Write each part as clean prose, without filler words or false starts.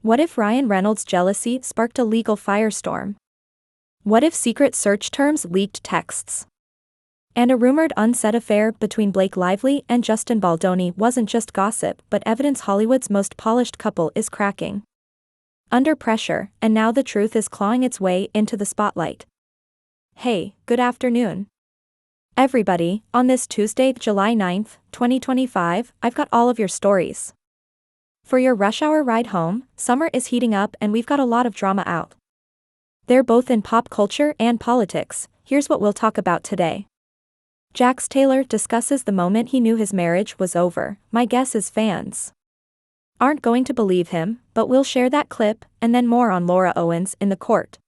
What if Ryan Reynolds' jealousy sparked a legal firestorm? What if secret search terms leaked texts? And a rumored unsaid affair between Blake Lively and Justin Baldoni wasn't just gossip but evidence Hollywood's most polished couple is cracking under pressure, and now the truth is clawing its way into the spotlight. Hey, good afternoon, everybody. On this Tuesday, July 9th, 2025, I've got all of your stories. For your rush hour ride home, summer is heating up and we've got a lot of drama out. They're both in pop culture and politics. Here's what we'll talk about today. Jax Taylor discusses the moment he knew his marriage was over. My guess is fans aren't going to believe him, but we'll share that clip, and then more on Laura Owens in the court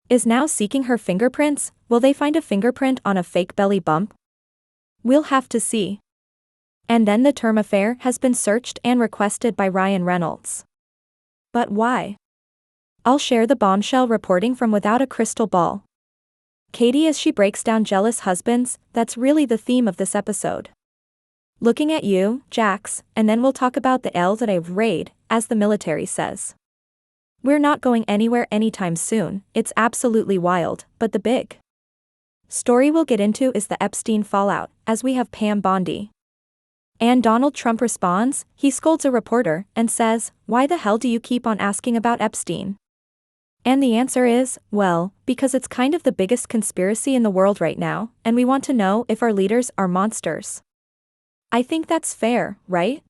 is now seeking her fingerprints. Will they find a fingerprint on a fake belly bump? We'll have to see. And then the term affair has been searched and requested by Ryan Reynolds. But why? I'll share the bombshell reporting from Without a Crystal Ball. Katie as she breaks down jealous husbands. That's really the theme of this episode. Looking at you, Jax, and then we'll talk about the I've raid, as the military says. We're not going anywhere anytime soon. It's absolutely wild, but the big story we'll get into is the Epstein fallout, as we have Pam Bondi. And Donald Trump responds. He scolds a reporter and says, "Why the hell do you keep on asking about Epstein?" And the answer is, well, because it's kind of the biggest conspiracy in the world right now, and we want to know if our leaders are monsters. I think that's fair, right?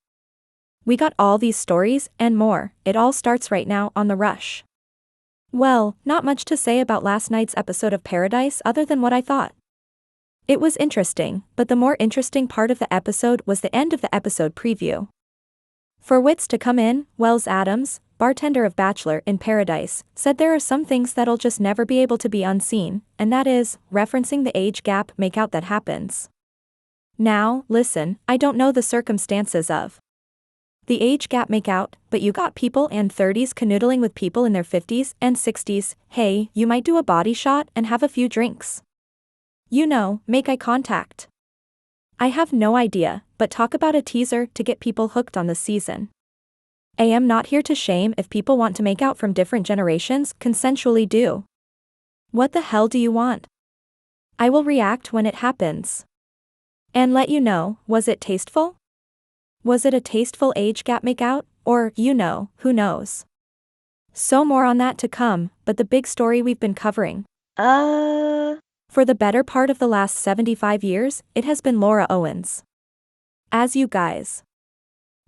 We got all these stories and more. It all starts right now on The Rush. Well, not much to say about last night's episode of Paradise other than what I thought. It was interesting, but the more interesting part of the episode was the end of the episode preview. For wits to come in, Wells Adams, bartender of Bachelor in Paradise, said there are some things that'll just never be able to be unseen, and that is, referencing the age gap makeout that happens. Now, listen, I don't know the circumstances of the age gap makeout, but you got people in 30s canoodling with people in their 50s and 60s. Hey, you might do a body shot and have a few drinks. You know, make eye contact. I have no idea, but talk about a teaser to get people hooked on the season. I am not here to shame if people want to make out from different generations, consensually do. What the hell do you want? I will react when it happens. And let you know, was it tasteful? Was it a tasteful age gap makeout, or, who knows? So more on that to come, but the big story we've been covering. For the better part of the last 75 years, it has been Laura Owens. As you guys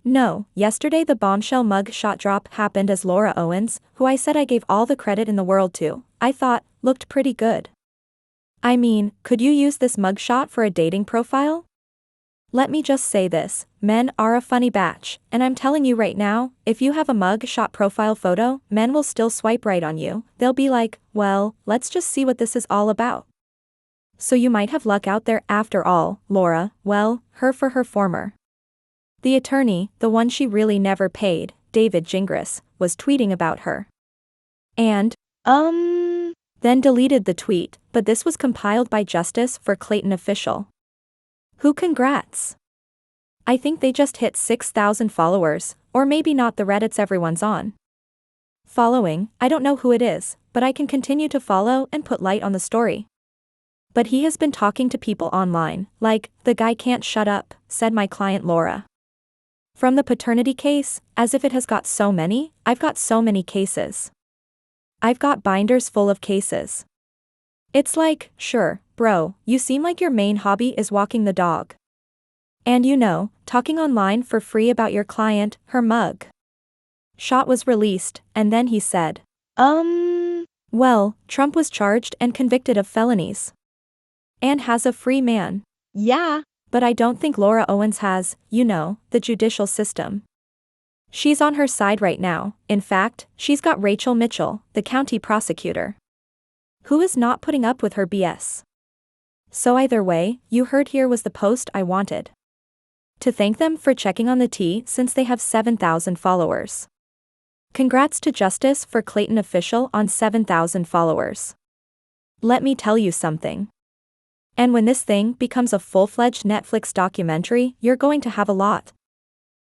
know, yesterday the bombshell mug shot drop happened as Laura Owens, who I said I gave all the credit in the world to, I thought, looked pretty good. I mean, could you use this mugshot for a dating profile? Let me just say this, men are a funny batch, and I'm telling you right now, if you have a mugshot profile photo, men will still swipe right on you. They'll be like, well, let's just see what this is all about. So you might have luck out there after all, Laura. Well, her for her former. The attorney, the one she really never paid, David Gingras, was tweeting about her. And, then deleted the tweet, but this was compiled by Justice for Clayton official. Who congrats? I think they just hit 6,000 followers, or maybe not the Reddits everyone's on. Following, I don't know who it is, but I can continue to follow and put light on the story. But he has been talking to people online, like, the guy can't shut up, said my client Laura. From the paternity case, as if it has got so many, I've got so many cases. I've got binders full of cases. It's like, sure, bro, you seem like your main hobby is walking the dog. And talking online for free about your client, her mug shot was released, and then he said, well, Trump was charged and convicted of felonies. And has a free man. Yeah. But I don't think Laura Owens has, the judicial system. She's on her side right now. In fact, she's got Rachel Mitchell, the county prosecutor, who is not putting up with her BS. So either way, you heard here was the post I wanted to thank them for checking on the tea since they have 7,000 followers. Congrats to Justice for Clayton official on 7,000 followers. Let me tell you something. And when this thing becomes a full-fledged Netflix documentary, you're going to have a lot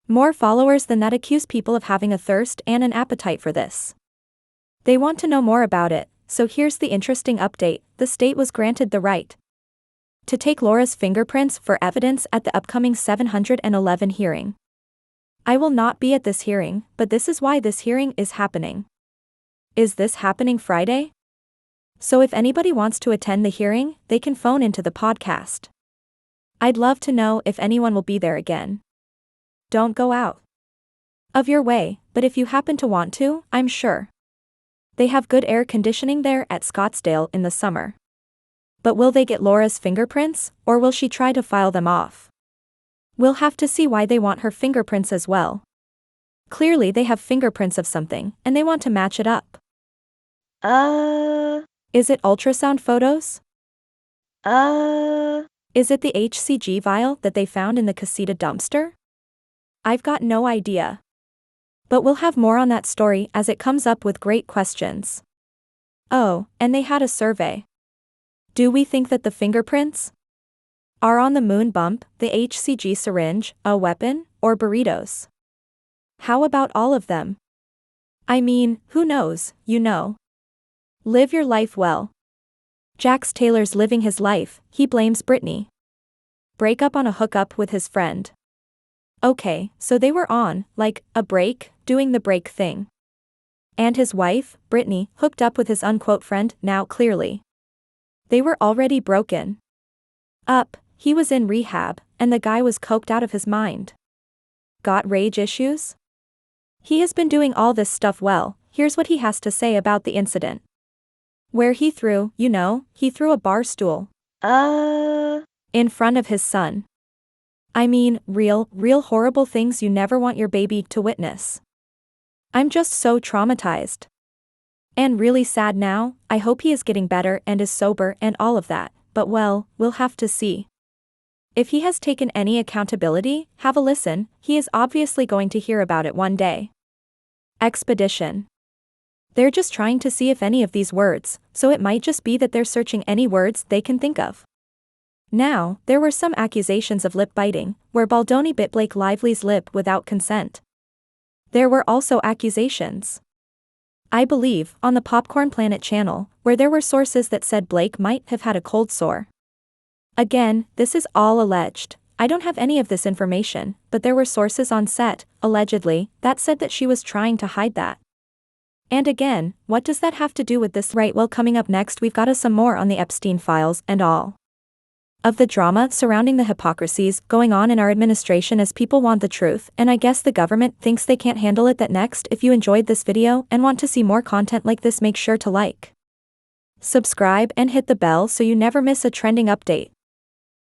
More followers than that accuse people of having a thirst and an appetite for this. They want to know more about it, so here's the interesting update: the state was granted the right to take Laura's fingerprints for evidence at the upcoming 711 hearing. I will not be at this hearing, but this is why this hearing is happening. Is this happening Friday? So if anybody wants to attend the hearing, they can phone into the podcast. I'd love to know if anyone will be there again. Don't go out of your way, but if you happen to want to, I'm sure they have good air conditioning there at Scottsdale in the summer. But will they get Laura's fingerprints, or will she try to file them off? We'll have to see why they want her fingerprints as well. Clearly they have fingerprints of something, and they want to match it up. Is it ultrasound photos? Is it the HCG vial that they found in the casita dumpster? I've got no idea. But we'll have more on that story as it comes up with great questions. Oh, and they had a survey. Do we think that the fingerprints are on the moon bump, the HCG syringe, a weapon, or burritos? How about all of them? I mean, who knows, you know. Live your life well. Jax Taylor's living his life, he blames Brittany. Break up on a hookup with his friend. Okay, so they were on, like, a break, doing the break thing. And his wife, Brittany, hooked up with his unquote friend, now clearly. They were already broken up, he was in rehab, and the guy was coked out of his mind. Got rage issues? He has been doing all this stuff well. Here's what he has to say about the incident. Where he threw, he threw a bar stool in front of his son. I mean, real horrible things you never want your baby to witness. I'm just so traumatized. And really sad now. I hope he is getting better and is sober and all of that, but well, we'll have to see. If he has taken any accountability, have a listen, he is obviously going to hear about it one day. Expedition. They're just trying to see if any of these words, so it might just be that they're searching any words they can think of. Now, there were some accusations of lip biting, where Baldoni bit Blake Lively's lip without consent. There were also accusations, I believe, on the Popcorn Planet channel, where there were sources that said Blake might have had a cold sore. Again, this is all alleged. I don't have any of this information, but there were sources on set, allegedly, that said that she was trying to hide that. And again, what does that have to do with this? Right, well, coming up next we've got some more on the Epstein files and all of the drama surrounding the hypocrisies going on in our administration as people want the truth, and I guess the government thinks they can't handle it. That next. If you enjoyed this video and want to see more content like this, make sure to like, subscribe and hit the bell so you never miss a trending update.